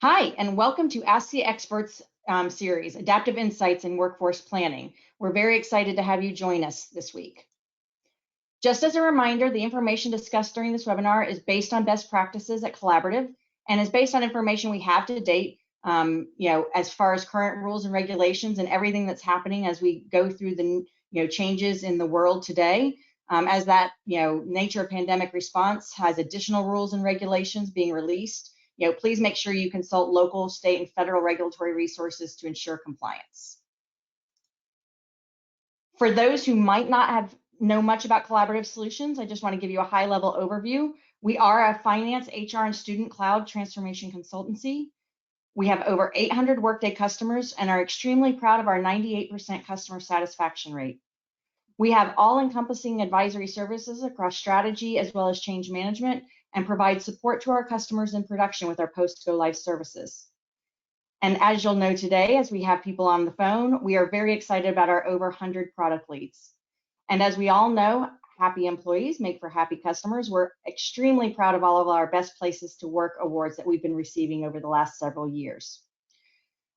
Hi, and welcome to Ask the Experts series, Adaptive Insights in Workforce Planning. We're very excited to have you join us this week. Just as a reminder, the information discussed during this webinar is based on best practices at Collaborative and is based on information we have to date, as far as current rules and regulations and everything that's happening as we go through the changes in the world today. As that nature of pandemic response has additional rules and regulations being released, please make sure you consult local, state, and federal regulatory resources to ensure compliance. For those who might not know much about collaborative solutions, I just want to give you a high-level overview. We are a finance, HR, and student cloud transformation consultancy. We have over 800 Workday customers and are extremely proud of our 98% customer satisfaction rate. We have all-encompassing advisory services across strategy as well as change management, and provide support to our customers in production with our post-go-live services. And as you'll know today, as we have people on the phone, we are very excited about our over 100 product leads. And as we all know, happy employees make for happy customers. We're extremely proud of all of our Best Places to Work awards that we've been receiving over the last several years.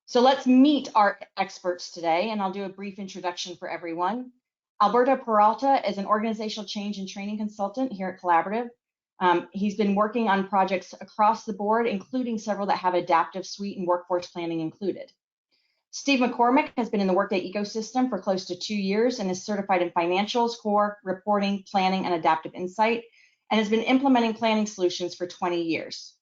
So let's meet our experts today, and I'll do a brief introduction for everyone. Alberto Peralta is an organizational change and training consultant here at Collaborative. He's been working on projects across the board, including several that have adaptive suite and workforce planning included. Steve McCormick has been in the Workday ecosystem for close to 2 years and is certified in financials, core, reporting, planning, and adaptive insight, and has been implementing planning solutions for 20 years.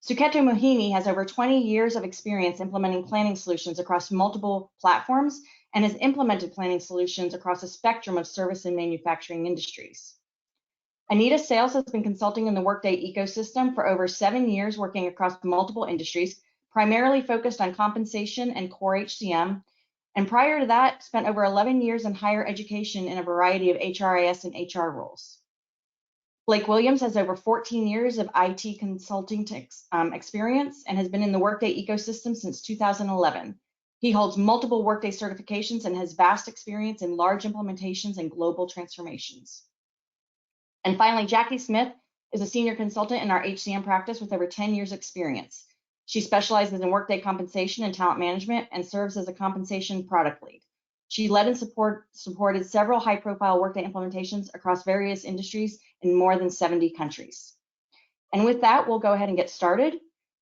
Suketu Mohini has over 20 years of experience implementing planning solutions across multiple platforms and has implemented planning solutions across a spectrum of service and manufacturing industries. Anita Sales has been consulting in the Workday ecosystem for over 7 years, working across multiple industries, primarily focused on compensation and core HCM. And prior to that, spent over 11 years in higher education in a variety of HRIS and HR roles. Blake Williams has over 14 years of IT consulting experience and has been in the Workday ecosystem since 2011. He holds multiple Workday certifications and has vast experience in large implementations and global transformations. And finally, Jackie Smith is a senior consultant in our HCM practice with over 10 years experience. She specializes in Workday compensation and talent management and serves as a compensation product lead. She led and supported several high-profile Workday implementations across various industries in more than 70 countries. And with that, we'll go ahead and get started.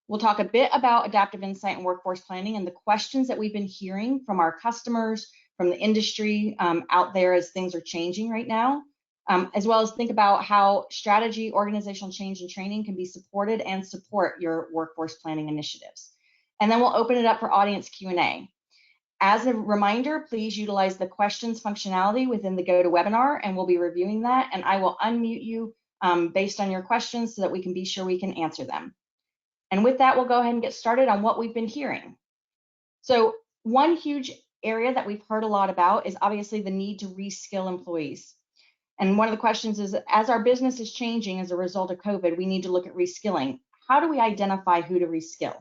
We'll talk a bit about adaptive insight and workforce planning and the questions that we've been hearing from our customers, from the industry out there as things are changing right now. As well as think about how strategy, organizational change, and training can be supported and support your workforce planning initiatives. And then we'll open it up for audience Q&A. As a reminder, please utilize the questions functionality within the GoToWebinar, and we'll be reviewing that. And I will unmute you based on your questions so that we can be sure we can answer them. And with that, we'll go ahead and get started on what we've been hearing. So one huge area that we've heard a lot about is obviously the need to reskill employees. And one of the questions is, as our business is changing as a result of COVID, we need to look at reskilling. How do we identify who to reskill?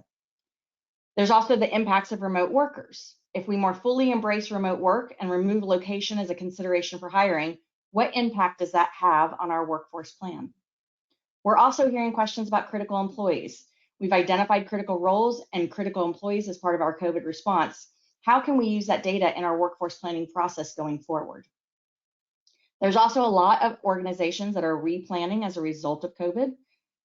There's also the impacts of remote workers. If we more fully embrace remote work and remove location as a consideration for hiring, what impact does that have on our workforce plan? We're also hearing questions about critical employees. We've identified critical roles and critical employees as part of our COVID response. How can we use that data in our workforce planning process going forward? There's also a lot of organizations that are replanning as a result of COVID.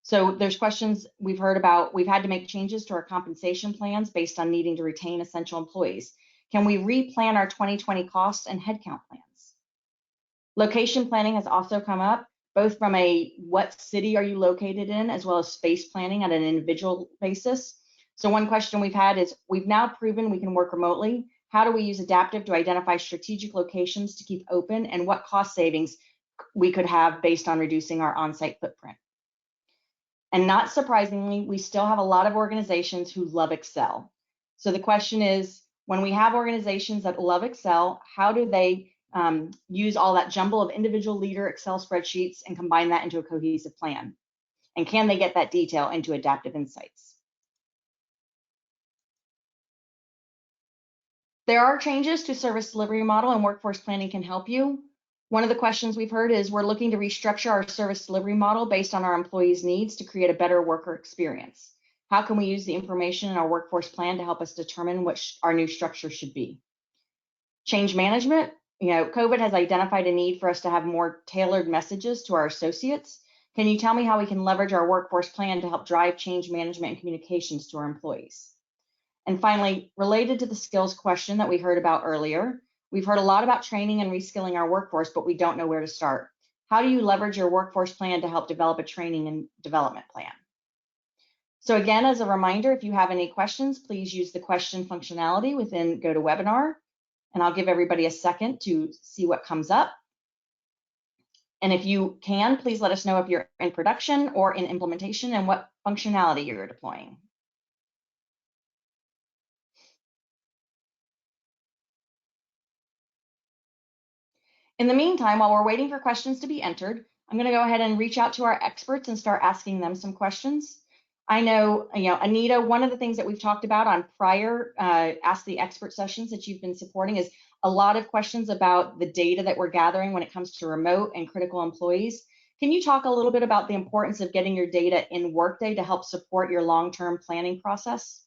So there's questions we've heard about. We've had to make changes to our compensation plans based on needing to retain essential employees. Can we replan our 2020 costs and headcount plans? Location planning has also come up, both from a what city are you located in, as well as space planning at an individual basis. So one question we've had is, we've now proven we can work remotely. How do we use adaptive to identify strategic locations to keep open, and what cost savings we could have based on reducing our on-site footprint? And not surprisingly, we still have a lot of organizations who love Excel. So the question is, when we have organizations that love Excel, how do they use all that jumble of individual leader Excel spreadsheets and combine that into a cohesive plan? And can they get that detail into adaptive insights? There are changes to service delivery model, and workforce planning can help you. One of the questions we've heard is, we're looking to restructure our service delivery model based on our employees' needs to create a better worker experience. How can we use the information in our workforce plan to help us determine what our new structure should be? Change management, COVID has identified a need for us to have more tailored messages to our associates. Can you tell me how we can leverage our workforce plan to help drive change management and communications to our employees? And finally, related to the skills question that we heard about earlier, we've heard a lot about training and reskilling our workforce, but we don't know where to start. How do you leverage your workforce plan to help develop a training and development plan? So again, as a reminder, if you have any questions, please use the question functionality within GoToWebinar, and I'll give everybody a second to see what comes up. And if you can, please let us know if you're in production or in implementation and what functionality you're deploying. In the meantime, while we're waiting for questions to be entered, I'm going to go ahead and reach out to our experts and start asking them some questions. I know, Anita, one of the things that we've talked about on prior Ask the Expert sessions that you've been supporting is a lot of questions about the data that we're gathering when it comes to remote and critical employees. Can you talk a little bit about the importance of getting your data in Workday to help support your long-term planning process?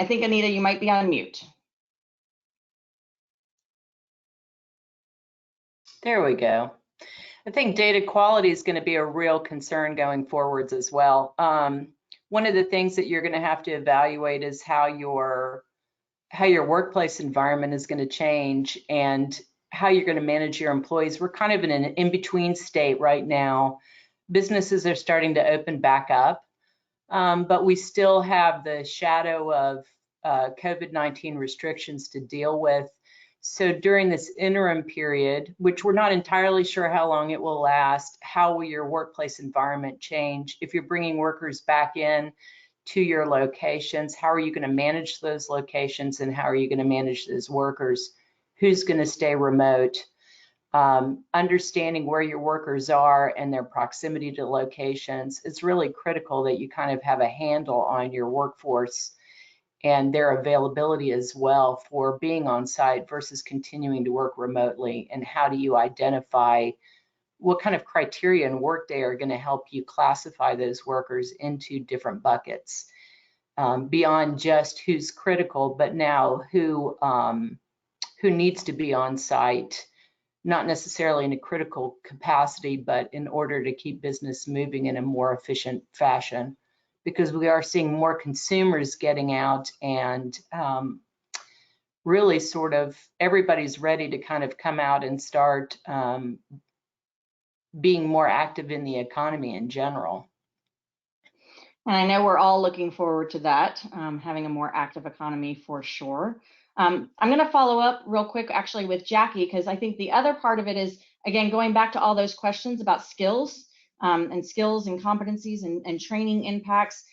I think, Anita, you might be on mute. There we go. I think data quality is going to be a real concern going forwards as well. One of the things that you're going to have to evaluate is how your workplace environment is going to change and how you're going to manage your employees. We're kind of in an in-between state right now. Businesses are starting to open back up, but we still have the shadow of COVID-19 restrictions to deal with. So during this interim period, which we're not entirely sure how long it will last, how will your workplace environment change? If you're bringing workers back in to your locations, how are you going to manage those locations and how are you going to manage those workers? Who's going to stay remote? Understanding where your workers are and their proximity to locations, it's really critical that you kind of have a handle on your workforce and their availability as well for being on site versus continuing to work remotely. And how do you identify what kind of criteria in Workday are going to help you classify those workers into different buckets beyond just who's critical, but now who needs to be on site, not necessarily in a critical capacity, but in order to keep business moving in a more efficient fashion. Because we are seeing more consumers getting out and really sort of everybody's ready to kind of come out and start being more active in the economy in general. And I know we're all looking forward to that, having a more active economy for sure. I'm going to follow up real quick actually with Jackie, because I think the other part of it is, again, going back to all those questions about skills. And skills and competencies and training impacts.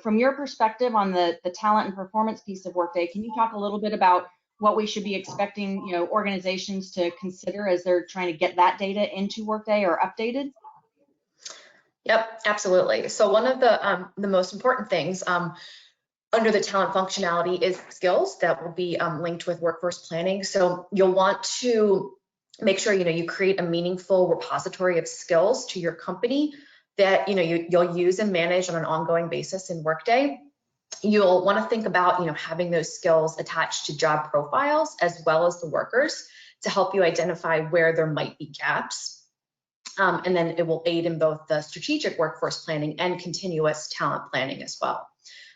From your perspective on the talent and performance piece of Workday, can you talk a little bit about what we should be expecting, organizations to consider as they're trying to get that data into Workday or updated? Yep, absolutely. So one of the most important things under the talent functionality is skills that will be linked with workforce planning. So you'll want to make sure you create a meaningful repository of skills to your company that you'll use and manage on an ongoing basis in Workday. You'll want to think about having those skills attached to job profiles as well as the workers to help you identify where there might be gaps. And then it will aid in both the strategic workforce planning and continuous talent planning as well.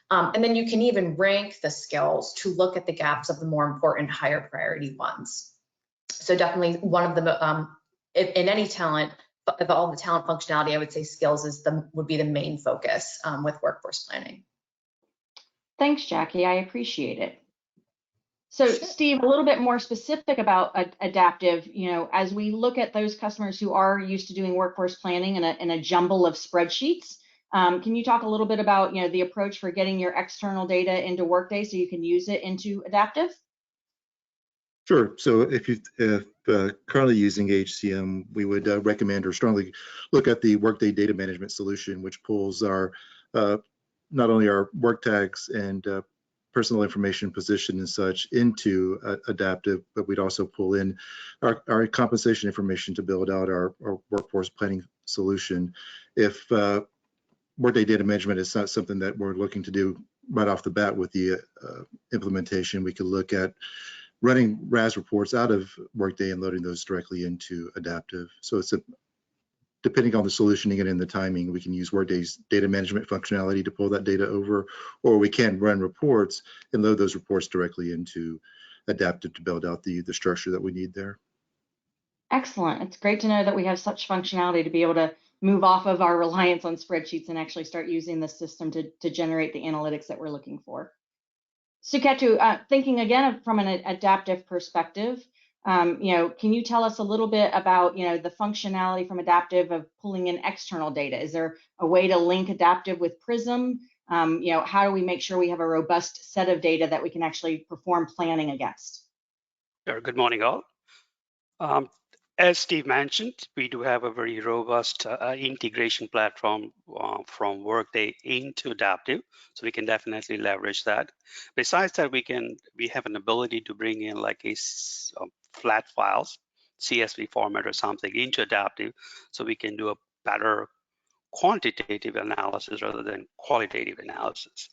And then you can even rank the skills to look at the gaps of the more important higher priority ones. So definitely one of the, in any talent, of all the talent functionality, I would say skills would be the main focus with workforce planning. Thanks, Jackie, I appreciate it. So sure. Steve, a little bit more specific about adaptive, as we look at those customers who are used to doing workforce planning in a jumble of spreadsheets, can you talk a little bit about, the approach for getting your external data into Workday so you can use it into adaptive? Sure. So if currently using HCM, we would recommend or strongly look at the Workday Data Management Solution, which pulls our not only our work tags and personal information, position and such into adaptive, but we'd also pull in our compensation information to build out our workforce planning solution. If Workday data management is not something that we're looking to do right off the bat with the implementation, we could look at running RAS reports out of Workday and loading those directly into adaptive. So it's depending on the solutioning and in the timing, we can use Workday's data management functionality to pull that data over, or we can run reports and load those reports directly into adaptive to build out the structure that we need there. Excellent. It's great to know that we have such functionality to be able to move off of our reliance on spreadsheets and actually start using the system to generate the analytics that we're looking for. Suketu, thinking again from an adaptive perspective, can you tell us a little bit about, the functionality from adaptive of pulling in external data? Is there a way to link adaptive with Prism? How do we make sure we have a robust set of data that we can actually perform planning against? Sure. Good morning, all. As Steve mentioned, we do have a very robust integration platform from Workday into Adaptive, so we can definitely leverage that. Besides that, we have an ability to bring in like a flat files, CSV format or something into Adaptive, so we can do a better quantitative analysis rather than qualitative analysis.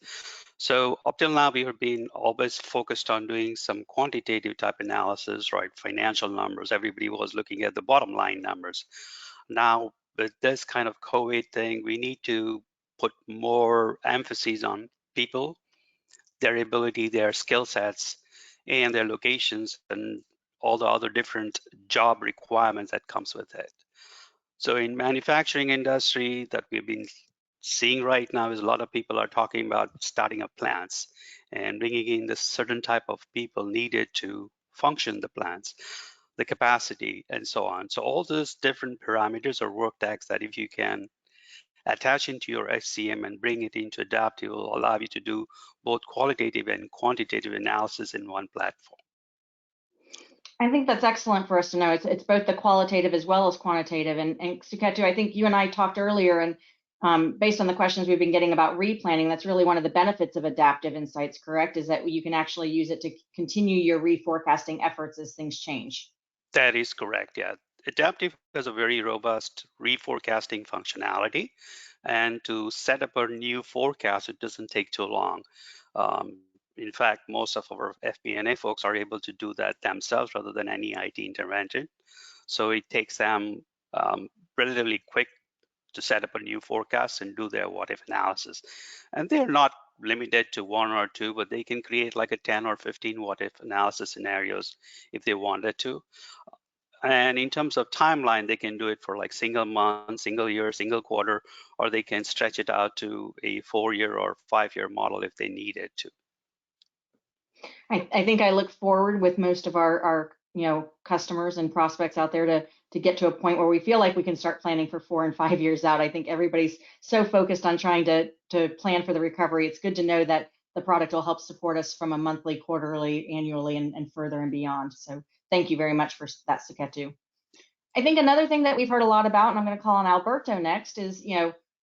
So up till now, we have been always focused on doing some quantitative type analysis, right? Financial numbers. Everybody was looking at the bottom line numbers. Now, with this kind of COVID thing, we need to put more emphasis on people, their ability, their skill sets, and their locations, and all the other different job requirements that comes with it. So in manufacturing industry that we've been seeing right now is a lot of people are talking about starting up plants and bringing in the certain type of people needed to function the plants, the capacity and so on. So all those different parameters or work tags that if you can attach into your HCM and bring it into Adaptive will allow you to do both qualitative and quantitative analysis in one platform. I think that's excellent for us to know. It's both the qualitative as well as quantitative. And Suketu, I think you and I talked earlier, and based on the questions we've been getting about replanning, that's really one of the benefits of adaptive insights, correct? Is that you can actually use it to continue your reforecasting efforts as things change. That is correct, yeah. Adaptive has a very robust reforecasting functionality, and to set up a new forecast, it doesn't take too long. In fact, most of our FP&A folks are able to do that themselves rather than any IT intervention. So it takes them relatively quick to set up a new forecast and do their what if analysis. And they're not limited to one or two, but they can create like a 10 or 15 what if analysis scenarios if they wanted to. And in terms of timeline, they can do it for like single month, single year, single quarter, or they can stretch it out to a 4-year or 5-year model if they needed to. I think I look forward with most of our customers and prospects out there to get to a point where we feel like we can start planning for 4 and 5 years out. I think everybody's so focused on trying to plan for the recovery. It's good to know that the product will help support us from a monthly, quarterly, annually, and further and beyond. So thank you very much for that, Suketu. I think another thing that we've heard a lot about, and I'm going to call on Alberto next, is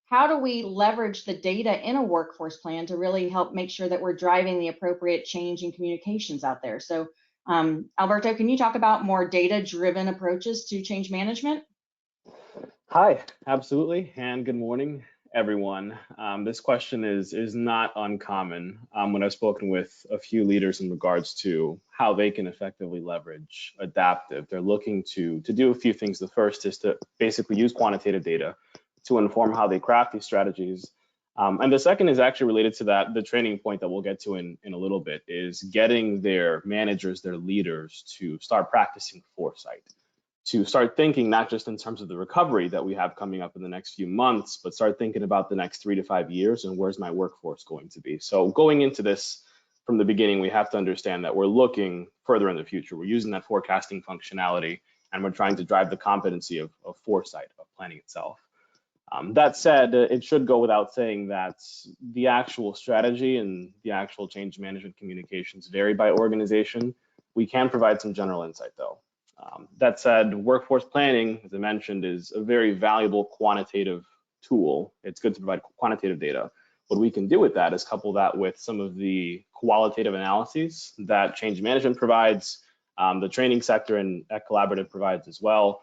how do we leverage the data in a workforce plan to really help make sure that we're driving the appropriate change in communications out there? So Alberto, can you talk about more data-driven approaches to change management? Hi, absolutely, and good morning, everyone. This question is not uncommon when I've spoken with a few leaders in regards to how they can effectively leverage adaptive. They're looking to do a few things. The first is to basically use quantitative data to inform how they craft these strategies. And the second is actually related to that. The training point that we'll get to in a little bit is getting their managers, their leaders to start practicing foresight, to start thinking not just in terms of the recovery that we have coming up in the next few months, but start thinking about the next 3 to 5 years and where's my workforce going to be. So going into this from the beginning, we have to understand that we're looking further in the future. We're using that forecasting functionality, and we're trying to drive the competency of foresight, of planning itself. That said, it should go without saying that the actual strategy and the actual change management communications vary by organization. We can provide some general insight though. That said, workforce planning, as I mentioned, is a very valuable quantitative tool. It's good to provide quantitative data. What we can do with that is couple that with some of the qualitative analyses that change management provides, the training sector and Collaborative provides as well.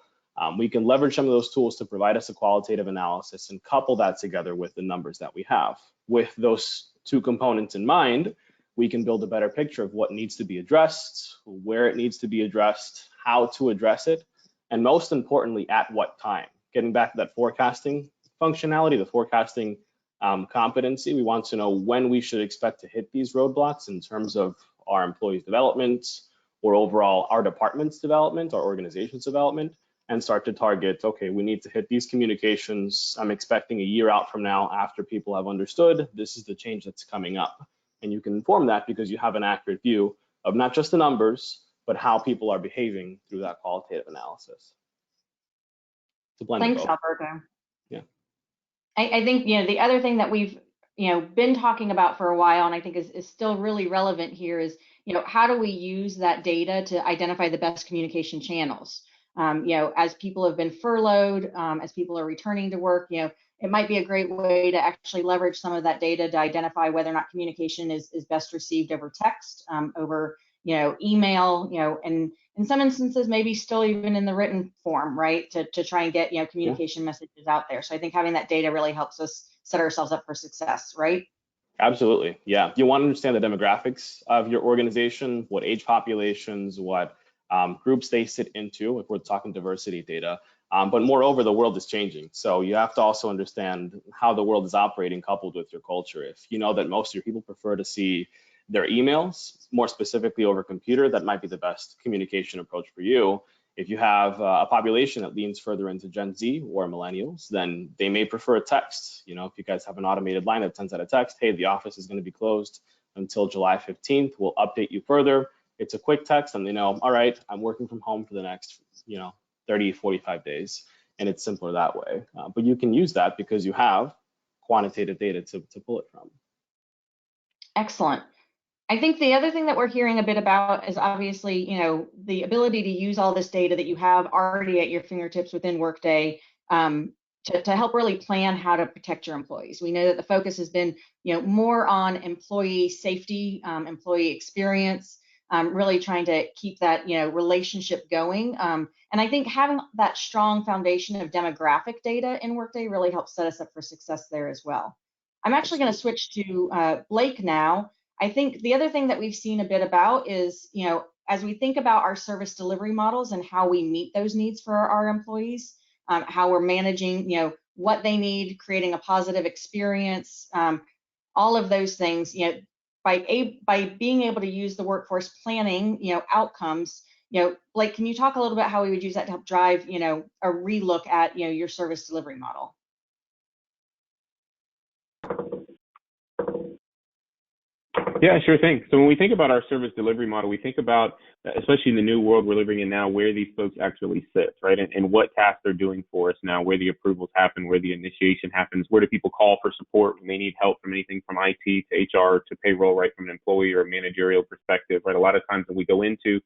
We can leverage some of those tools to provide us a qualitative analysis and couple that together with the numbers that we have. With those two components in mind, we can build a better picture of what needs to be addressed, where it needs to be addressed, how to address it, and most importantly, at what time. Getting back to that forecasting functionality, the forecasting competency, we want to know when we should expect to hit these roadblocks in terms of our employees' development or overall our department's development, our organization's development, and start to target, okay, we need to hit these communications. I'm expecting a year out from now, after people have understood this is the change that's coming up. And you can inform that because you have an accurate view of not just the numbers, but how people are behaving through that qualitative analysis. It's a blend of Thanks, both. Alberto. Yeah. I think, the other thing that we've, been talking about for a while, and I think is still really relevant here is, how do we use that data to identify the best communication channels? As people have been furloughed, as people are returning to work, it might be a great way to actually leverage some of that data to identify whether or not communication is best received over text, over, email, and in some instances, maybe still even in the written form, right? To try and get, communication messages out there. So I think having that data really helps us set ourselves up for success, right? Absolutely, yeah. You want to understand the demographics of your organization, what age populations, what groups they sit into, if we're talking diversity data. But moreover, the world is changing. So you have to also understand how the world is operating coupled with your culture. If you know that most of your people prefer to see their emails, more specifically over computer, that might be the best communication approach for you. If you have a population that leans further into Gen Z or millennials, then they may prefer a text. If you guys have an automated line that sends out a text, hey, the office is going to be closed until July 15th. We'll update you further. It's a quick text and they know, all right, I'm working from home for the next, 30, 45 days. And it's simpler that way. But you can use that because you have quantitative data to pull it from. Excellent. I think the other thing that we're hearing a bit about is obviously, the ability to use all this data that you have already at your fingertips within Workday to help really plan how to protect your employees. We know that the focus has been, more on employee safety, employee experience, really trying to keep that, relationship going. And I think having that strong foundation of demographic data in Workday really helps set us up for success there as well. I'm actually going to switch to Blake now. I think the other thing that we've seen a bit about is, as we think about our service delivery models and how we meet those needs for our employees, how we're managing, what they need, creating a positive experience, all of those things, by being able to use the workforce planning, outcomes, Blake, can you talk a little bit how we would use that to help drive, a relook at, your service delivery model? Yeah, sure thing. So when we think about our service delivery model, we think about, especially in the new world we're living in now, where these folks actually sit, right? And what tasks they're doing for us now, where the approvals happen, where the initiation happens, where do people call for support when they need help from anything from IT to HR to payroll, right, from an employee or managerial perspective, right? A lot of times when we go into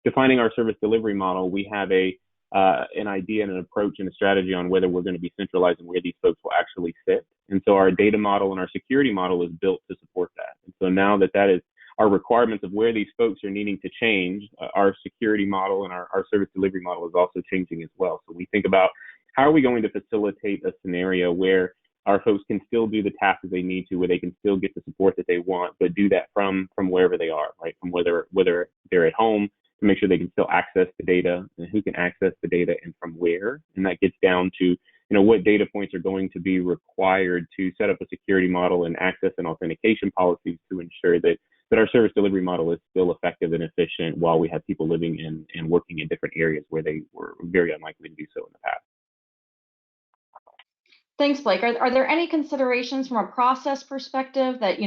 defining our service delivery model, we have an idea and an approach and a strategy on whether we're going to be centralizing where these folks will actually sit. And so our data model and our security model is built to support that. And so now that is our requirements of where these folks are needing to change, our security model and our service delivery model is also changing as well. So we think about how are we going to facilitate a scenario where our folks can still do the tasks that they need to, where they can still get the support that they want, but do that from wherever they are, right? From whether they're at home, to make sure they can still access the data and who can access the data and from where. And that gets down to, what data points are going to be required to set up a security model and access and authentication policies to ensure that our service delivery model is still effective and efficient while we have people living in and working in different areas where they were very unlikely to do so in the past. Thanks, Blake. Are there any considerations from a process perspective that,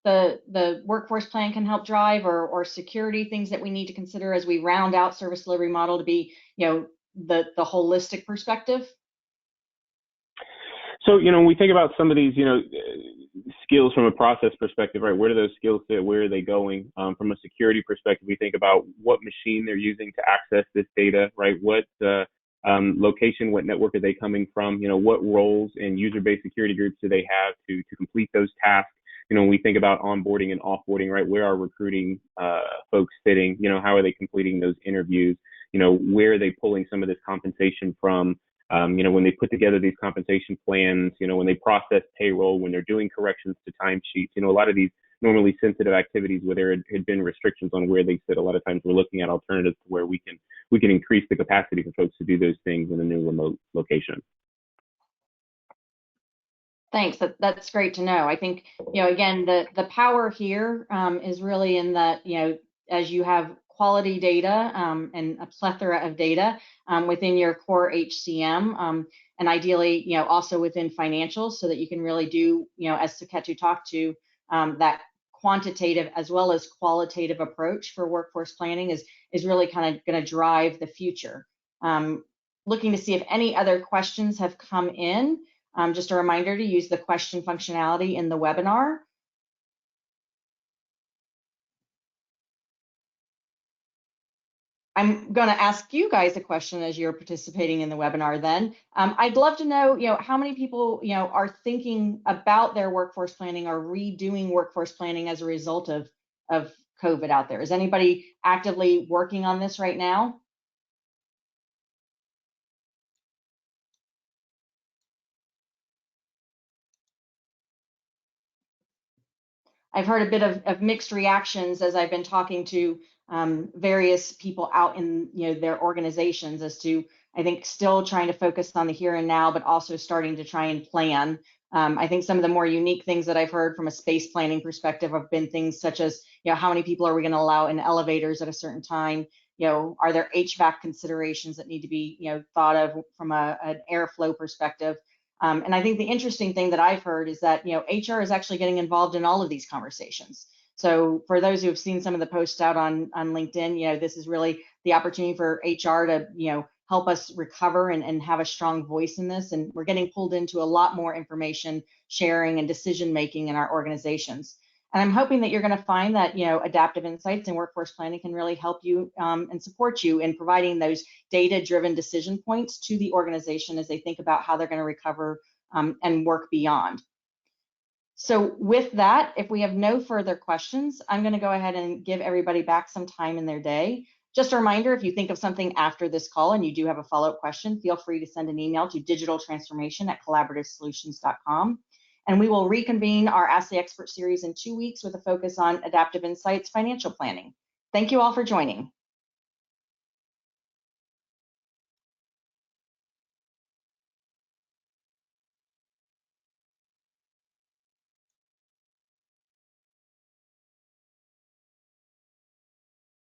the workforce plan can help drive or security things that we need to consider as we round out service delivery model to be, the holistic perspective? So, when we think about some of these, skills from a process perspective, right? Where do those skills sit? Where are they going? From a security perspective, we think about what machine they're using to access this data, right? What location, what network are they coming from? What roles and user-based security groups do they have to complete those tasks? when we think about onboarding and offboarding, right, where are recruiting folks sitting? How are they completing those interviews? Where are they pulling some of this compensation from? When they put together these compensation plans, when they process payroll, when they're doing corrections to timesheets, a lot of these normally sensitive activities where there had been restrictions on where they sit. A lot of times we're looking at alternatives to where we can increase the capacity for folks to do those things in a new remote location. Thanks. That's great to know. I think, again, the power here is really in that, as you have quality data and a plethora of data within your core HCM, and ideally, also within financials, so that you can really do, as Saketu talked to, that quantitative as well as qualitative approach for workforce planning is really kind of going to drive the future. Looking to see if any other questions have come in. Just a reminder to use the question functionality in the webinar. I'm going to ask you guys a question as you're participating in the webinar then. I'd love to know, how many people, are thinking about their workforce planning or redoing workforce planning as a result of COVID out there. Is anybody actively working on this right now? I've heard a bit of mixed reactions as I've been talking to various people out in their organizations as to, I think, still trying to focus on the here and now, but also starting to try and plan. I think some of the more unique things that I've heard from a space planning perspective have been things such as, how many people are we going to allow in elevators at a certain time? Are there HVAC considerations that need to be thought of from an airflow perspective? And I think the interesting thing that I've heard is that, HR is actually getting involved in all of these conversations. So for those who have seen some of the posts out on LinkedIn, this is really the opportunity for HR to, help us recover and have a strong voice in this. And we're getting pulled into a lot more information sharing and decision making in our organizations. And I'm hoping that you're going to find that, adaptive insights and workforce planning can really help you and support you in providing those data-driven decision points to the organization as they think about how they're going to recover and work beyond. So with that, if we have no further questions, I'm going to go ahead and give everybody back some time in their day. Just a reminder, if you think of something after this call and you do have a follow-up question, feel free to send an email to digitaltransformation@collaborativesolutions.com. And we will reconvene our Ask the Expert series in 2 weeks with a focus on adaptive insights financial planning. Thank you all for joining.